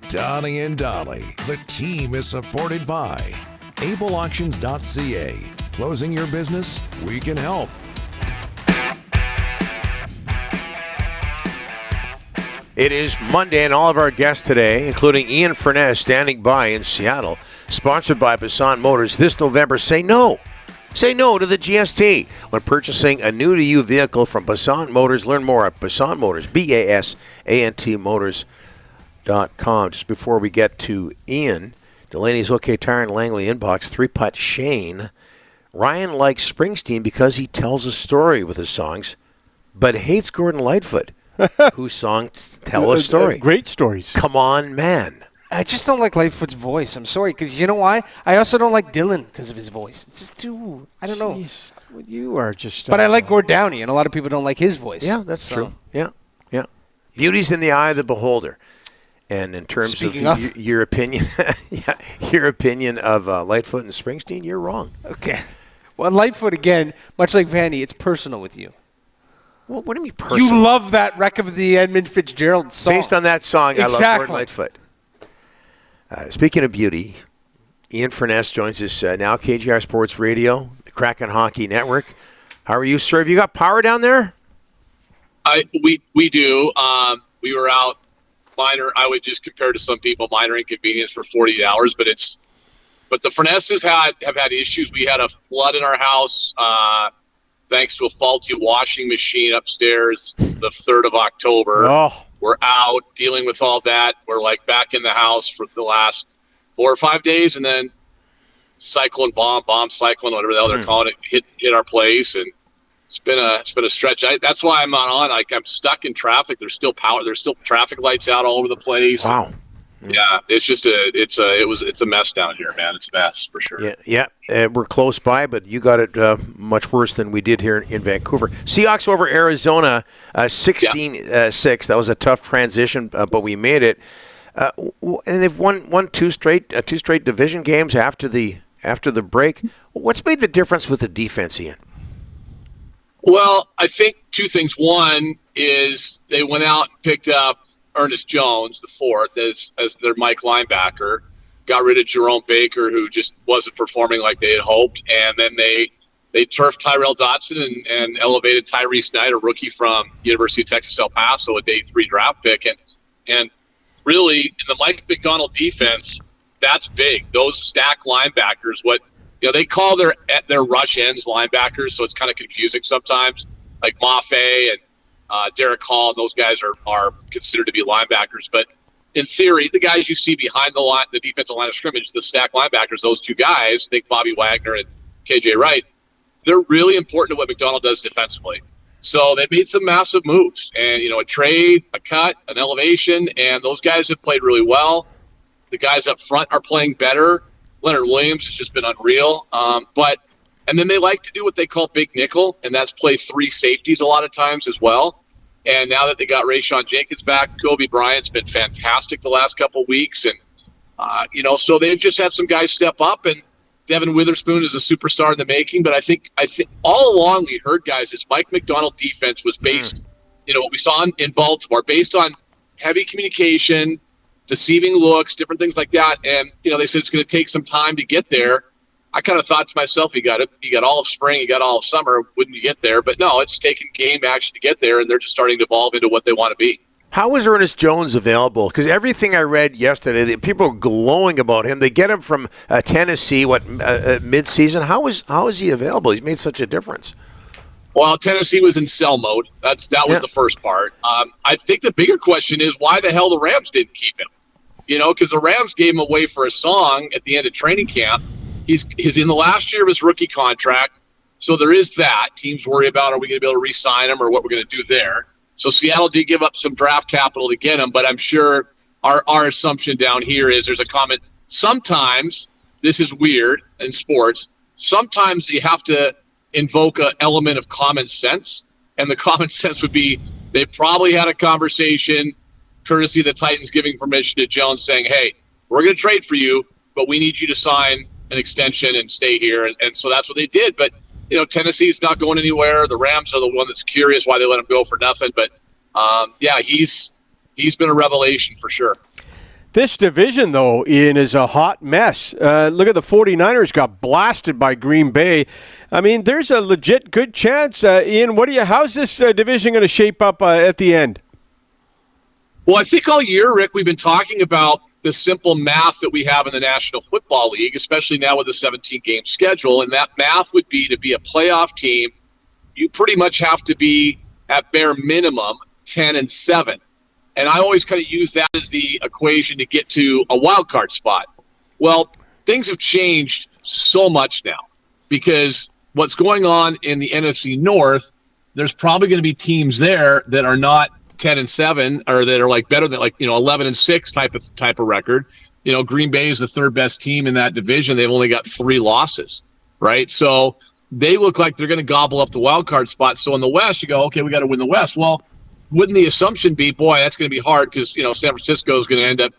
Donnie and Dolly. The team is supported by ableauctions.ca. Closing your business? We can help. It is Monday, and all of our guests today, including Ian Furness, standing by in Seattle, sponsored by Bassan Motors. This November, say no. Say no to the GST when purchasing a new-to-you vehicle from Bassan Motors. Learn more at Bassan Motors, B-A-S-A-N-T Motors.com. Just before we get to Ian, Delaney's OK Tire and Langley inbox, 3-putt Shane. Ryan likes Springsteen because he tells a story with his songs, but hates Gordon Lightfoot, whose songs tell a story. Great stories. Come on, man. I just don't like Lightfoot's voice. I'm sorry, because you know why? I also don't like Dylan because of his voice. It's just too, I don't know. Jeez, you are just... But I like Gord Downey, and a lot of people don't like his voice. Yeah, that's true. Yeah. Beauty's in the eye of the beholder. And in terms of your opinion, your opinion of Lightfoot and Springsteen, you're wrong. Okay. Well, Lightfoot, again, much like Vanny, it's personal with you. Well, what do you mean personal? You love that Wreck of the Edmund Fitzgerald song. Based on that song, exactly. I love Gordon Lightfoot. Speaking of beauty, Ian Furness joins us now, KGR Sports Radio, the Kraken Hockey Network. How are you, sir? Have you got power down there? We do. We were out minor. I would just compare to some people minor inconvenience for 48 hours, but the Furnesses have had issues. We had a flood in our house thanks to a faulty washing machine upstairs the 3rd of October. Oh. We're out dealing with all that. We're back in the house for the last 4 or 5 days, and then cyclone bomb cyclone, whatever the hell they're calling it, hit our place, and it's been a stretch. That's why I'm not on. I'm stuck in traffic. There's still power. There's still traffic lights out all over the place. Wow. Yeah, it's just it's a mess down here, man. It's a mess for sure. Yeah. We're close by, but you got it much worse than we did here in Vancouver. Seahawks over Arizona, 16-6. That was a tough transition, but we made it. And they've won two straight division games after the break. What's made the difference with the defense, Ian? Well, I think two things. One is they went out and picked up Ernest Jones, the fourth, as their Mike linebacker, got rid of Jerome Baker, who just wasn't performing like they had hoped, and then they turfed Tyrell Dotson and elevated Tyree Snyder, a rookie from University of Texas El Paso, a day 3 draft pick, and really in the Mike McDonald defense, that's big. Those stack linebackers, they call their rush ends linebackers, so it's kind of confusing sometimes, like Maffei and Derek Hall, and those guys are considered to be linebackers. But in theory, the guys you see behind the defensive line of scrimmage, the stack linebackers, those two guys, think Bobby Wagner and KJ Wright, they're really important to what McDonald does defensively. So they made some massive moves, and a trade, a cut, an elevation, and those guys have played really well. The guys up front are playing better. Leonard Williams has just been unreal. And then they like to do what they call big nickel, and that's play 3 safeties a lot of times as well. And now that they got Rayshon Jenkins back, Kobe Bryant's been fantastic the last couple of weeks. And, so they've just had some guys step up, and Devin Witherspoon is a superstar in the making. But I think all along we heard, guys, this Mike McDonald defense was based, what we saw in Baltimore, based on heavy communication, deceiving looks, different things like that. And, they said it's going to take some time to get there. I kind of thought to myself, you got all of spring, you got all of summer, wouldn't you get there? But no, it's taken game action to get there, and they're just starting to evolve into what they want to be. How is Ernest Jones available? Because everything I read yesterday, people are glowing about him. They get him from Tennessee, mid-season. How is he available? He's made such a difference. Well, Tennessee was in sell mode. That was the first part. I think the bigger question is why the hell the Rams didn't keep him. Because the Rams gave him away for a song at the end of training camp. He's in the last year of his rookie contract, so there is that. Teams worry about, are we going to be able to re-sign him or what we're going to do there? So Seattle did give up some draft capital to get him, but I'm sure our assumption down here is there's a comment. Sometimes, this is weird in sports, sometimes you have to invoke an element of common sense, and the common sense would be they probably had a conversation, courtesy of the Titans giving permission to Jones, saying, hey, we're going to trade for you, but we need you to sign an extension and stay here. And so that's what they did. But, Tennessee's not going anywhere. The Rams are the one that's curious why they let him go for nothing. But, he's been a revelation for sure. This division, though, Ian, is a hot mess. Look at the 49ers got blasted by Green Bay. I mean, there's a legit good chance. Ian, how's this division going to shape up at the end? Well, I think all year, Rick, we've been talking about the simple math that we have in the National Football League, especially now with the 17-game schedule. And that math would be, to be a playoff team, you pretty much have to be, at bare minimum, 10-7. And I always kind of use that as the equation to get to a wild card spot. Well, things have changed so much now because what's going on in the NFC North, there's probably going to be teams there that are not 10-7 or that are like better than 11-6 type of record. Green Bay is the third best team in that division. They've only got 3 losses, right? So they look like they're going to gobble up the wild card spot. So in the West, you go, okay, we got to win the West. Well, wouldn't the assumption be, boy, that's going to be hard because, San Francisco is going to end up,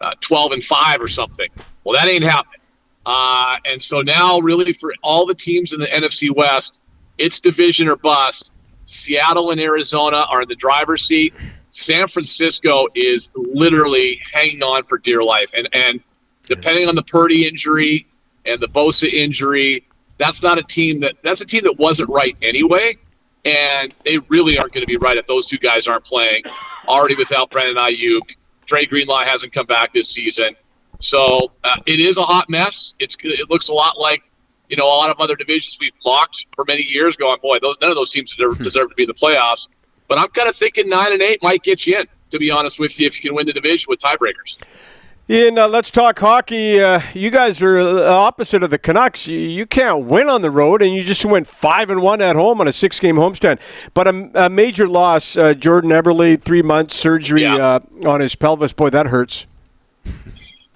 12-5 or something. Well, that ain't happening. And so now really for all the teams in the NFC West, it's division or bust. Seattle and Arizona are in the driver's seat. San Francisco is literally hanging on for dear life. And depending on the Purdy injury and the Bosa injury, that's a team that wasn't right anyway. And they really aren't going to be right if those two guys aren't playing. Already without Brandon Ayuk. Dre Greenlaw hasn't come back this season. So it is a hot mess. It looks a lot like, a lot of other divisions we've mocked for many years going, boy, none of those teams deserve to be in the playoffs. But I'm kind of thinking 9-8 might get you in, to be honest with you, if you can win the division with tiebreakers. Ian, let's talk hockey. You guys are opposite of the Canucks. You can't win on the road, and you just went 5-1 at home on a 6-game homestand. But a major loss, Jordan Eberle, 3 months surgery on his pelvis. Boy, that hurts.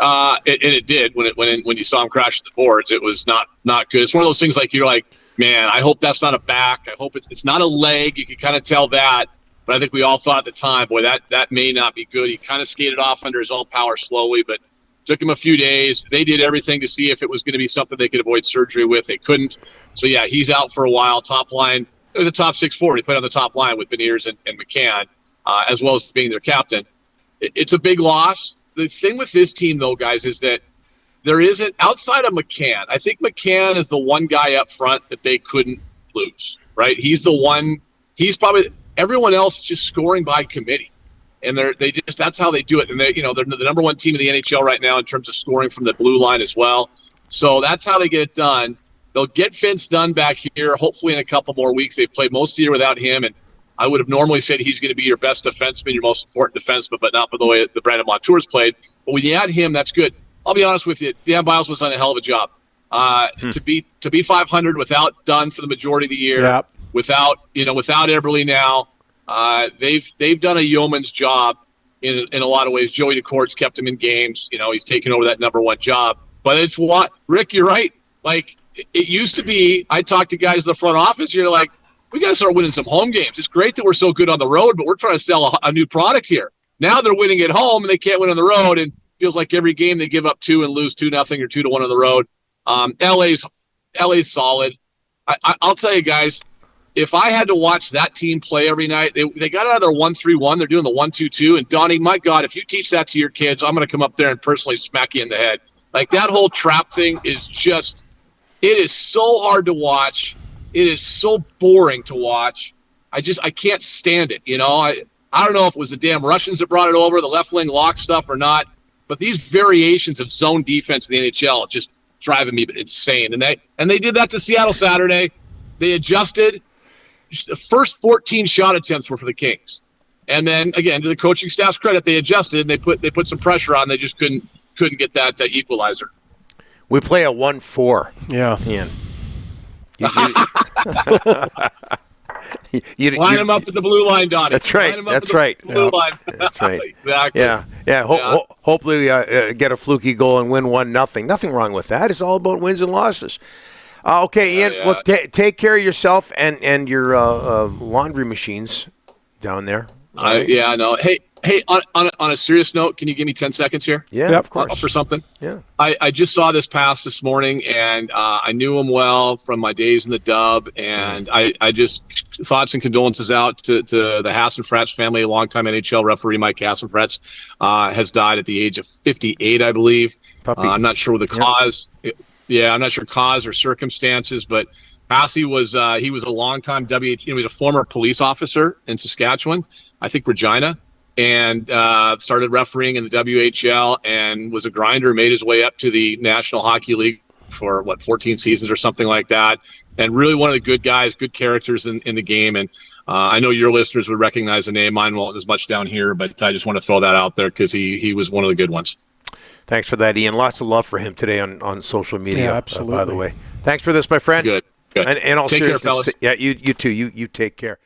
And it did when you saw him crash the boards. It was not good. It's one of those things like you're like, man, I hope that's not a back. I hope it's not a leg. You can kind of tell that. But I think we all thought at the time, boy, that may not be good. He kind of skated off under his own power slowly, but took him a few days. They did everything to see if it was going to be something they could avoid surgery with. They couldn't. So, yeah, he's out for a while. Top line, it was a top 6 forward. He played on the top line with Beniers and McCann, as well as being their captain. It's a big loss. The thing with this team, though, guys, is that there isn't, outside of McCann, I think McCann is the one guy up front that they couldn't lose, right? He's the one, he's probably, everyone else is just scoring by committee. And that's how they do it. And they're the number 1 team in the NHL right now in terms of scoring from the blue line as well. So that's how they get it done. They'll get Vince Dunn back here, hopefully in a couple more weeks. They've played most of the year without him, and I would have normally said he's going to be your best defenseman, your most important defenseman, but not by the way the Brandon Montour's played. But when you add him, that's good. I'll be honest with you, Dan Biles was done a hell of a job. To be 500 without Dunn for the majority of the year, without Eberle now, they've done a yeoman's job in a lot of ways. Joey DeCourt's kept him in games. He's taken over that number 1 job. But it's what, Rick, you're right. Like, it used to be, I talked to guys in the front office, you're like, we got to start winning some home games. It's great that we're so good on the road, but we're trying to sell a new product here. Now they're winning at home, and they can't win on the road, and it feels like every game they give up 2 and lose 2-0 or 2-1 on the road. LA's solid. I'll tell you guys, if I had to watch that team play every night, they got out of their 1-3-1. They're doing the 1-2-2. And, Donnie, my God, if you teach that to your kids, I'm going to come up there and personally smack you in the head. Like, that whole trap thing is just – it is so hard to watch. It is so boring to watch. I can't stand it, I don't know if it was the damn Russians that brought it over, the left wing lock stuff or not, but these variations of zone defense in the NHL are just driving me insane. And they did that to Seattle Saturday. They adjusted. The first 14 shot attempts were for the Kings. And then, again, to the coaching staff's credit, they adjusted and they put some pressure on. They just couldn't get that equalizer. We play a 1-4. Yeah. Ian. Line them up at the blue line, Donnie. That's right. That's right. Blue line. That's right. Exactly. Yeah. Hopefully we get a fluky goal and win 1-0. Nothing wrong with that. It's all about wins and losses. Okay, Ian. Well, take care of yourself and your laundry machines down there. I know. Hey, Hey, on a serious note, can you give me 10 seconds here? Yeah, of course. For something? Yeah. I just saw this pass this morning, and I knew him well from my days in the Dub, and I just thoughts and condolences out to the Hassenfratz family. A longtime NHL referee, Mike Hassenfratz, has died at the age of 58, I believe. Puppy. I'm not sure the cause. Yeah, I'm not sure cause or circumstances, but Hasse was he was a longtime he was a former police officer in Saskatchewan, I think Regina. And started refereeing in the WHL and was a grinder, made his way up to the National Hockey League for, 14 seasons or something like that. And really one of the good guys, good characters in the game. And I know your listeners would recognize the name. Mine won't as much down here, but I just want to throw that out there because he was one of the good ones. Thanks for that, Ian. Lots of love for him today on social media, Yeah, absolutely. by the way. Thanks for this, my friend. Good. And all Take care, seriousness, fellas. you too. You take care.